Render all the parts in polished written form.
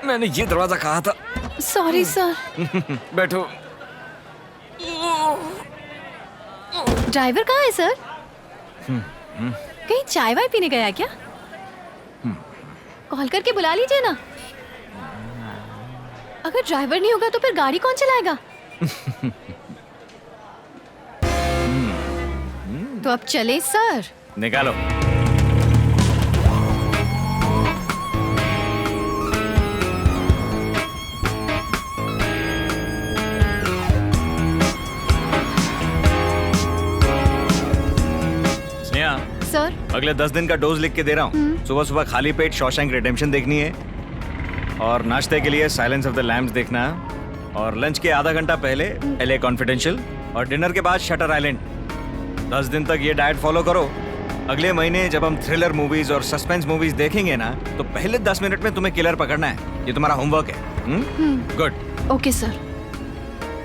मैंने ये दरवाजा कहा था। Sorry sir. बैठो। ड्राइवर कहाँ है सर? कहीं चाय वाय पीने गया क्या? कॉल करके बुला लीजिए ना। अगर ड्राइवर नहीं होगा तो फिर गाड़ी कौन चलाएगा? तो अब चले सर। निकालो। स्नेहा, सर अगले 10 दिन का डोज लिख के दे रहा हूँ। सुबह सुबह खाली पेट शॉशैंक रिडेम्पशन देखनी है, और नाश्ते के लिए साइलेंस ऑफ द लैम्ब्स देखना है, और लंच के आधा घंटा पहले एलए कॉन्फिडेंशियल, और डिनर के बाद शटर आइलैंड। 10 दिन तक ये डाइट फॉलो करो। अगले महीने जब हम थ्रिलर मूवीज और सस्पेंस मूवीज देखेंगे ना, तो पहले 10 मिनट में तुम्हें किलर पकड़ना है। ये तुम्हारा होमवर्क है। गुड। Okay sir.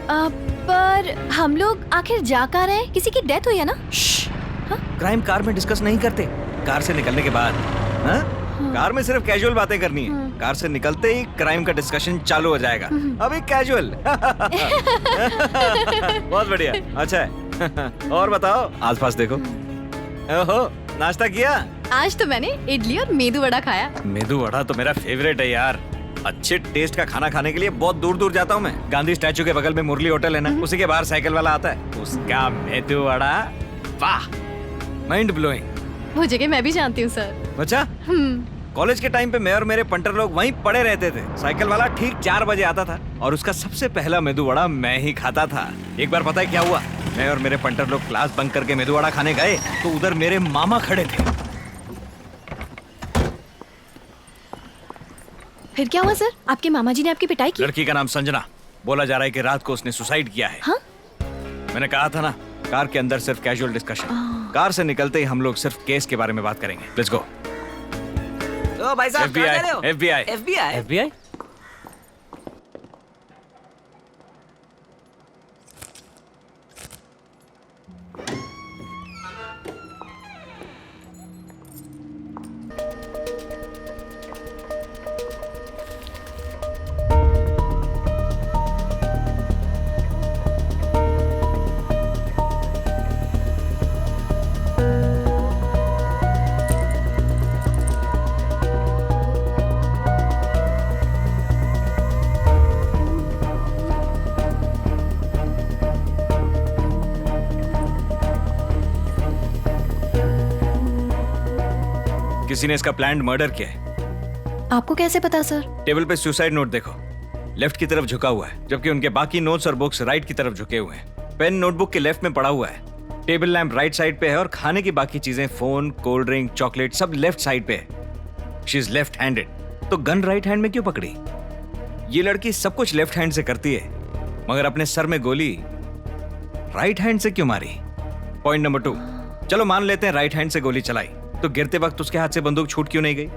पर हम लोग आखिर जा कहाँ रहे हैं? किसी की डेथ हुई है ना? क्राइम कार में डिस्कस नहीं करते, कार से निकलने के बाद। कार में सिर्फ कैजुअल बातें करनी है। कार से निकलते ही क्राइम का डिस्कशन चालू हो जाएगा। अभी कैजुअल। बहुत बढ़िया। अच्छा है। और बताओ, आसपास देखो। ओहो, नाश्ता किया? आज तो मैंने इडली और मेदू वड़ा खाया। मेदू वड़ा तो मेरा फेवरेट है यार। अच्छे टेस्ट का खाना खाने के लिए बहुत दूर दूर जाता हूँ मैं। गांधी स्टैचू के बगल में मुरली होटल है ना, उसी के बाहर साइकिल वाला आता है, उसका मेदू वड़ा, वाह, माइंड ब्लोइंग। वो जगह मैं भी जानती हूँ सर। अच्छा? कॉलेज के टाइम पे मैं और मेरे पंटर लोग वहीं पड़े रहते थे। साइकिल वाला ठीक 4 बजे आता था और उसका सबसे पहला मेदू वड़ा मैं ही खाता था। एक बार पता है क्या हुआ? मैं और मेरे पंटर लोग क्लास बंक करके मेदू वड़ा खाने गए तो उधर मेरे मामा खड़े थे। फिर क्या हुआ सर? आपके मामा जी ने आपकी पिटाई की? लड़की का नाम संजना। बोला जा रहा है कि रात को उसने सुसाइड किया है। हाँ? मैंने कहा था ना, कार के अंदर सिर्फ कैजुअल डिस्कशन। कार से निकलते ही हम लोग सिर्फ केस के बारे में बात करेंगे। Let's go. तो भाई साहब कहाँ जा रहे हो? FBI। FBI? किसी ने इसका प्लान्ड मर्डर किया है। आपको कैसे पता सर? टेबल पे सुसाइड नोट देखो, लेफ्ट की तरफ झुका हुआ है, जबकि उनके बाकी नोट्स और बुक्स राइट की तरफ झुके हुए हैं। पेन नोटबुक के लेफ्ट में पड़ा हुआ है। टेबल लैंप राइट साइड पे है और खाने की बाकी चीजें, फोन, कोल्ड ड्रिंक, चॉकलेट, सब लेफ्ट साइड पे है। शी इज लेफ्ट हैंडेड, तो गन राइट हैंड में क्यों पकड़ी? ये लड़की सब कुछ लेफ्ट हैंड से करती है, मगर अपने सर में गोली राइट हैंड से क्यों मारी? पॉइंट नंबर 2, चलो मान लेते हैं राइट हैंड से गोली चलाई, तो गिरते वक्त उसके हाथ से बंदूक छूट क्यों नहीं गई?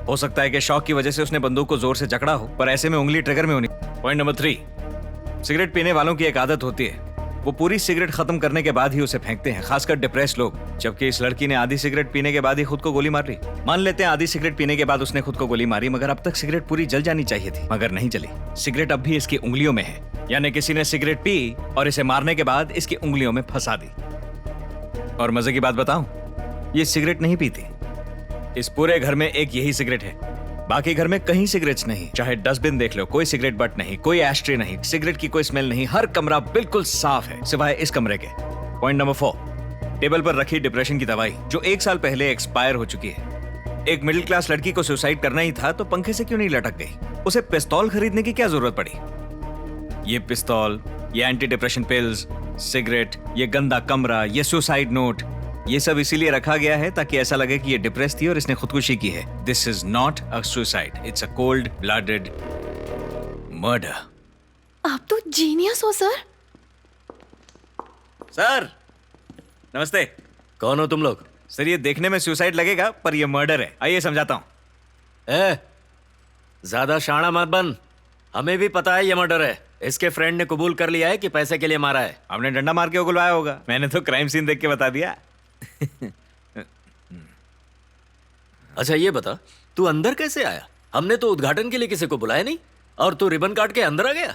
हो सकता है कि शॉक की वजह से उसने बंदूक को जोर से जकड़ा हो, पर ऐसे में उंगली ट्रिगर में होनी। पॉइंट नंबर 3, सिगरेट पीने वालों की एक आदत होती है, वो पूरी सिगरेट खत्म करने के बाद ही उसे फेंकते हैं, खासकर डिप्रेस लोग। जबकि इस लड़की ने आधी सिगरेट पीने के बाद ही खुद को गोली मार ली। मान लेते हैं आधी सिगरेट पीने के बाद उसने खुद को गोली मारी, मगर अब तक सिगरेट पूरी जल जानी चाहिए थी, मगर नहीं जली। सिगरेट अब भी इसकी उंगलियों में है, यानी किसी ने सिगरेट पी और इसे मारने के बाद इसकी उंगलियों में फंसा दी। और मजे की बात बताऊं, ये सिगरेट नहीं पीती। इस पूरे घर में एक यही सिगरेट है, बाकी घर में कहीं सिगरेट्स नहीं। चाहे डस्टबिन देख लो, कोई सिगरेट बट नहीं, कोई एस्ट्रे नहीं, सिगरेट की कोई स्मेल नहीं, हर कमरा बिल्कुल साफ है सिवाय इस कमरे के। पॉइंट नंबर 4, टेबल पर रखी डिप्रेशन की दवाई जो 1 साल पहले एक्सपायर हो चुकी है। एक मिडिल क्लास लड़की को सुसाइड करना ही था तो पंखे से क्यों नहीं लटक गई? उसे पिस्तौल खरीदने की क्या जरूरत पड़ी? ये पिस्तौल, ये एंटी डिप्रेशन पिल्स, सिगरेट, ये गंदा कमरा, ये सुसाइड नोट, ये सब इसीलिए रखा गया है ताकि ऐसा लगे कि ये डिप्रेस थी और इसने खुदकुशी की है। This is not a suicide, it's a cold blooded murder. आप तो जीनियस हो सर। सर नमस्ते। कौन हो तुम लोग? सर ये देखने में सुसाइड लगेगा पर ये मर्डर है। आइए समझाता हूँ। ज्यादा शाना मत बन, हमें भी पता है ये मर्डर है। इसके फ्रेंड ने कबूल कर लिया है कि पैसे के लिए मारा है। आपने डंडा मार के उगलवाया होगा, मैंने तो क्राइम सीन देख के बता दिया। अच्छा ये बता, तू अंदर कैसे आया? हमने तो उद्घाटन के लिए किसी को बुलाया नहीं, और तू रिबन काट के अंदर आ गया।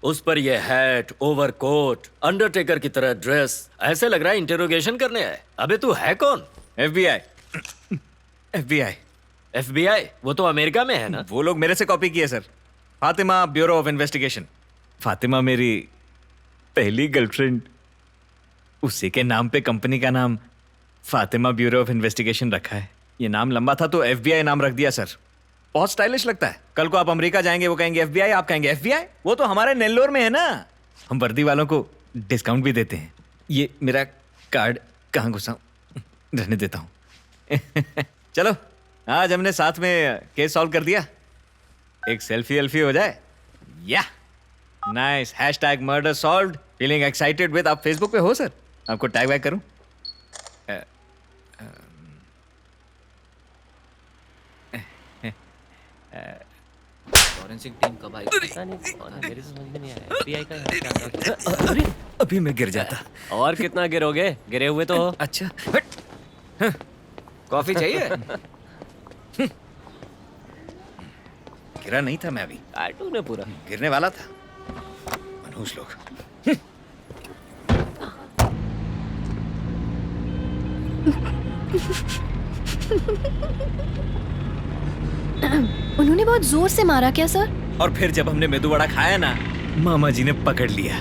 उस पर ये हैट, ओवरकोट, अंडरटेकर की तरह ड्रेस, ऐसे लग रहा है इंटेरोगेशन करने आए। अबे तू है कौन? FBI। FBI। FBI? वो तो अमेरिका में है ना। वो लोग मेरे से कॉपी किए sir. Fatima, bureau of investigation. Fatima मेरी पहली गर्लफ्रेंड, उसी के नाम पे कंपनी का नाम फातिमा ब्यूरो ऑफ इन्वेस्टिगेशन रखा है। ये नाम लंबा था तो FBI नाम रख दिया सर। बहुत स्टाइलिश लगता है। कल को आप अमेरिका जाएंगे, वो कहेंगे FBI, आप कहेंगे FBI। वो तो हमारे नेल्लोर में है ना। हम वर्दी वालों को डिस्काउंट भी देते हैं। ये मेरा कार्ड कहाँ घुसाऊं? रहने देता हूँ। चलो, आज हमने साथ में केस सॉल्व कर दिया। एक सेल्फी एल्फी हो जाए। या nice. #Murder solved. Feeling excited with. आप फेसबुक पे हो सर? आपको टैग बैक करूं? फॉरेंसिक टीम का भाई पता नहीं कौन है, मेरे समझ में नहीं आया। FBI का है क्या? अरे अभी मैं गिर जाता। और कितना गिरोगे? गिरे हुए तो हो। अच्छा, कॉफी चाहिए? गिरा नहीं था मैं अभी, कार्टून है पूरा। गिरने वाला था। मनहूस लोग। उन्होंने बहुत जोर से मारा क्या सर? और फिर जब हमने मेदू वड़ा खाया ना, मामा जी ने पकड़ लिया।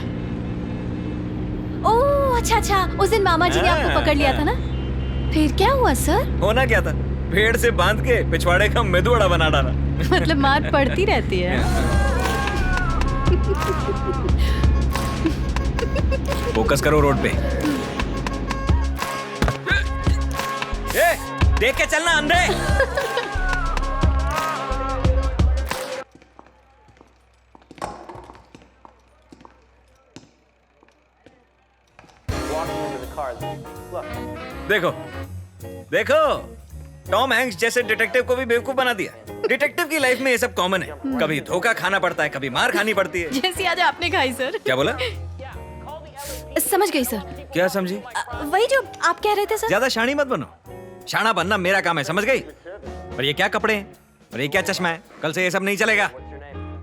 ओह अच्छा, उस दिन मामा जी ने आपको पकड़ लिया था ना? फिर क्या हुआ सर? होना क्या था, पेड़ से बांध के पिछवाड़े का मेदू वड़ा बना डाला। मतलब मार पड़ती रहती है। फोकस करो रोड पे। ए, देख के चलना अंधे। देखो देखो, टॉम हैंक्स जैसे डिटेक्टिव को भी बेवकूफ बना दिया। डिटेक्टिव की लाइफ में ये सब कॉमन है। कभी धोखा खाना पड़ता है, कभी मार खानी पड़ती है। जैसी आज आपने खाई सर। क्या बोला? समझ गई सर। क्या समझी? वही जो आप कह रहे थे सर। ज्यादा शानी मत बनो। शाना बनना मेरा काम है, समझ गई? और ये क्या कपड़े हैं, और ये क्या चश्मा है? कल से ये सब नहीं चलेगा।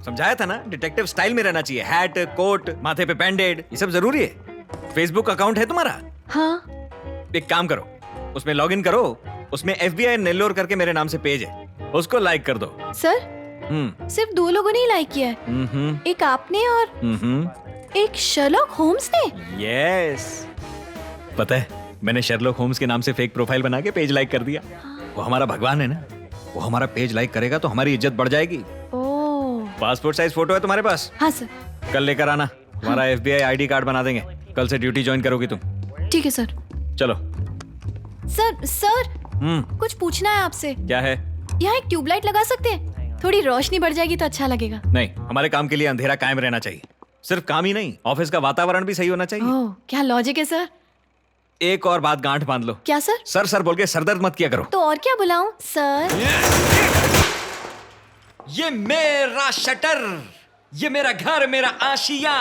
समझाया था ना, डिटेक्टिव स्टाइल में रहना चाहिए। हैट, कोट, माथे पे बैंडेड, ये सब जरूरी है। फेसबुक अकाउंट है तुम्हारा? हाँ। एक काम करो, उसमें लॉग इन करो। उसमें FBI नेल्लोर करके मेरे नाम से पेज है, उसको लाइक कर दो। सर सिर्फ 2 लोगों ने ही लाइक किया है। एक आपने और एक शर्लॉक होम्स ने। यस, पता है मैंने शर्लॉक होम्स के नाम से फेक प्रोफाइल बना के पेज लाइक कर दिया। वो हमारा भगवान है ना, वो हमारा पेज लाइक करेगा तो हमारी इज्जत बढ़ जाएगी। ओह। पासपोर्ट साइज फोटो है तुम्हारे पास? हाँ सर। कल लेकर आना, तुम्हारा FBI ID कार्ड बना देंगे। कल से ड्यूटी ज्वाइन करोगी तुम। ठीक है सर। चलो। सर कुछ पूछना है आपसे। क्या है? यहाँ एक ट्यूबलाइट लगा सकते हैं? थोड़ी रोशनी बढ़ जाएगी तो अच्छा लगेगा। नहीं, हमारे काम के लिए अंधेरा कायम रहना चाहिए। सिर्फ काम ही नहीं, ऑफिस का वातावरण भी सही होना चाहिए। ओह, क्या लॉजिक है सर। एक और बात गांठ बांध लो। क्या सर? सर बोल के सरदर्द मत किया करो। तो और क्या बुलाऊं सर? ये मेरा शटर, ये मेरा घर, मेरा आशिया।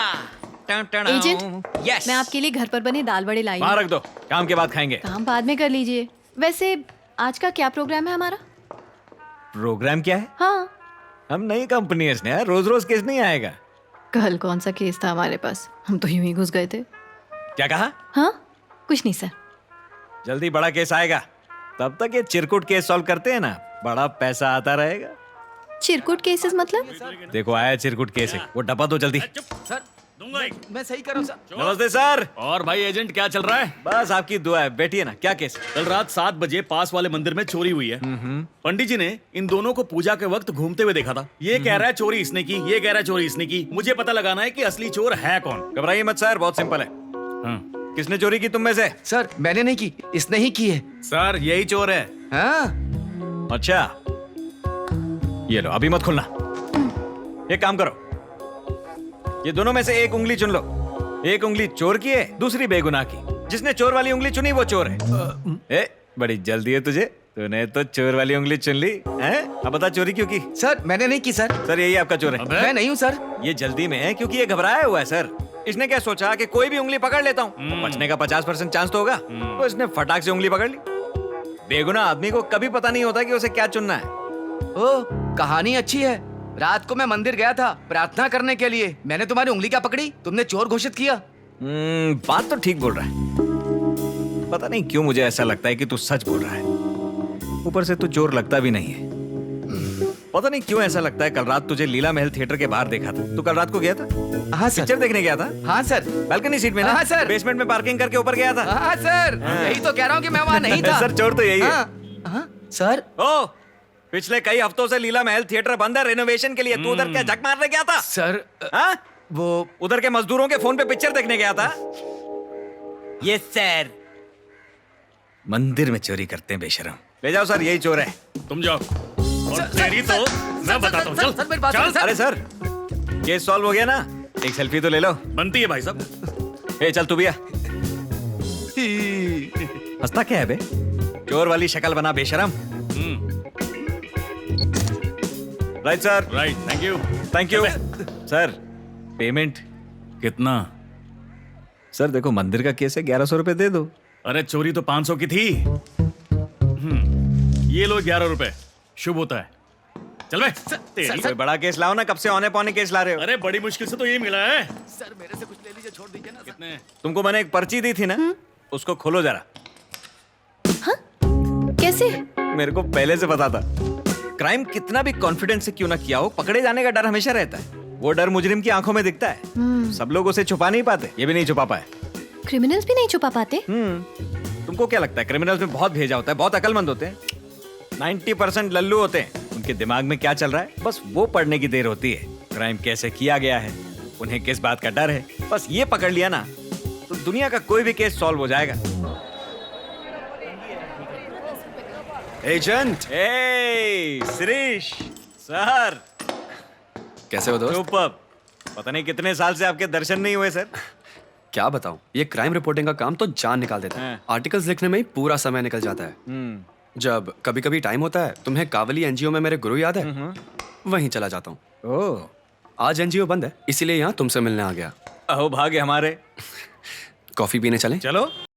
एजेंट, यस, मैं आपके लिए घर पर बने दाल बड़े लाई हूं। वहाँ रख दो, काम के बाद खाएंगे। काम बाद में कर लीजिए। वैसे आज का क्या प्रोग्राम है हमारा? प्रोग्राम क्या है? हाँ, हम नई कंपनी है स्नेहा, रोज रोज केस नहीं आएगा। कल कौन सा केस था हमारे पास? हम तो यूं ही घुस गए थे। क्या कहा? हाँ कुछ नहीं सर। जल्दी बड़ा केस आएगा, तब तक ये चिरकुट केस सॉल्व करते हैं ना, बड़ा पैसा आता रहेगा। चिरकुट केसेस मतलब? देखो आया चिरकुट केस है, वो डब्बा दो जल्दी। सर मैं सही कर रहा हूँ सर। नमस्ते सर। और भाई एजेंट क्या चल रहा है? बस आपकी दुआ है, बैठिए ना। क्या केस? कल रात 7 बजे पास वाले मंदिर में चोरी हुई है। पंडित जी ने इन दोनों को पूजा के वक्त घूमते हुए देखा था। ये कह रहा है चोरी इसने की, ये कह रहा है चोरी इसने की। मुझे पता लगाना है कि असली चोर है कौन। घबराइए मत सर, बहुत सिंपल है। किसने चोरी की तुम में से? सर मैंने नहीं की, इसने ही की है। सर यही चोर है। हाँ? अच्छा, ये लो, अभी मत खुलना। एक काम करो, ये दोनों में से एक उंगली चुन लो। एक उंगली चोर की है, दूसरी बेगुनाह की। जिसने चोर वाली उंगली चुनी वो चोर है। ए, बड़ी जल्दी है तुझे, तूने तो चोर वाली उंगली चुन ली हैं? अब बता चोरी क्यों की? सर मैंने नहीं की सर। सर यही आपका चोर है। मैं नहीं हूँ सर। ये जल्दी में है क्योंकि ये घबराया हुआ है सर। इसने क्या सोचा कि कोई भी उंगली पकड़ लेता हूँ, बचने का 50% चांस तो होगा, तो इसने फटाक से उंगली पकड़ ली। बेगुनाह आदमी को कभी पता नहीं होता कि उसे क्या चुनना है। ओ, कहानी अच्छी है। रात को मैं मंदिर गया था प्रार्थना करने के लिए। मैंने तुम्हारी उंगली क्या पकड़ी, तुमने चोर घोषित किया। बात तो ठीक बोल रहा है। पता नहीं क्यों मुझे ऐसा लगता है कि तू सच बोल रहा है। ऊपर से तू चोर लगता भी नहीं है। पता नहीं क्यों ऐसा लगता है। कल रात तुझे लीला महल थिएटर के बाहर देखा था। तू कल रात को गया था? हाँ सर। पिक्चर देखने गया था? हाँ सर। बालकनी सीट में ना? हाँ सर। बेसमेंट में पार्किंग करके ऊपर गया था? हाँ सर, यही तो कह रहा हूँ कि मैं वहाँ नहीं था। सर चोर तो यही है। हाँ, सर। ओ, पिछले कई हफ्तों से लीला महल थिएटर बंद है रेनोवेशन के लिए। तू उधर क्या झक मारने गया था? सर हाँ? वो उधर के मजदूरों के फोन पे पिक्चर देखने गया था? Yes sir. मंदिर में चोरी करते हैं बेशरम। ले जाओ सर, यही चोर है। तुम जाओ। और तेरी तो मैं बताता हूँ। चल सर, मेरी बात सुनो, सर। अरे सर, केस सॉल्व हो गया ना? एक सेल्फी तो ले लो। बनती है भाई साहब। ए चल तू भी आ। हंसता क्या है बे? चोर वाली शक्ल बना बेशरम। Right sir. Right, thank you. Thank you sir. Payment कितना? सर देखो, मंदिर का केस है, 1100 रुपए दे दो। अरे चोरी तो 500 की थी। ये लो 11 रुपए, शुभ होता है। चल बे। तेरी कोई बड़ा केस लाओ ना, कब से औने पौने केस ला रहे हो? अरे बड़ी मुश्किल से तो ये मिला है। सर मेरे से कुछ ले लीजिए, छोड़ दीजिए ना। कितने? तुमको मैंने एक पर्ची दी थी ना, उसको खोलो जरा। कैसे? मेरे को पहले से पता था। क्राइम कितना भी कॉन्फिडेंस से क्यों ना किया हो, पकड़े जाने का डर हमेशा रहता है। वो डर मुजरिम की आंखों में दिखता है। सब लोग उसे छुपा नहीं पाते। ये भी नहीं छुपा पाए। क्रिमिनल्स भी नहीं छुपा पाते? तुमको क्या लगता है क्रिमिनल्स में बहुत भेजा होता है, बहुत अकलमंद होते हैं? 90% लल्लू होते हैं। उनके दिमाग में क्या चल रहा है बस वो पढ़ने की देर होती है। क्राइम कैसे किया गया है, उन्हें किस बात का डर है, बस ये पकड़ लिया ना तो दुनिया का कोई भी केस सॉल्व हो जाएगा। एजेंट, श्रीश सर, कैसे हो दोस्त? सुपर्ब। पता नहीं कितने साल से आपके दर्शन नहीं हुए सर। क्या बताऊं, ये क्राइम रिपोर्टिंग का काम तो जान निकाल देता है। हाँ। आर्टिकल्स लिखने में ही पूरा समय निकल जाता है। जब कभी कभी टाइम होता है, तुम्हें कावली एनजीओ में मेरे गुरु याद है? वहीं चला जाता हूँ। ओह, आज एनजीओ बंद है, इसीलिए यहाँ तुमसे मिलने आ गया। अहो भाग्य हमारे। कॉफी पीने चलें? चलो।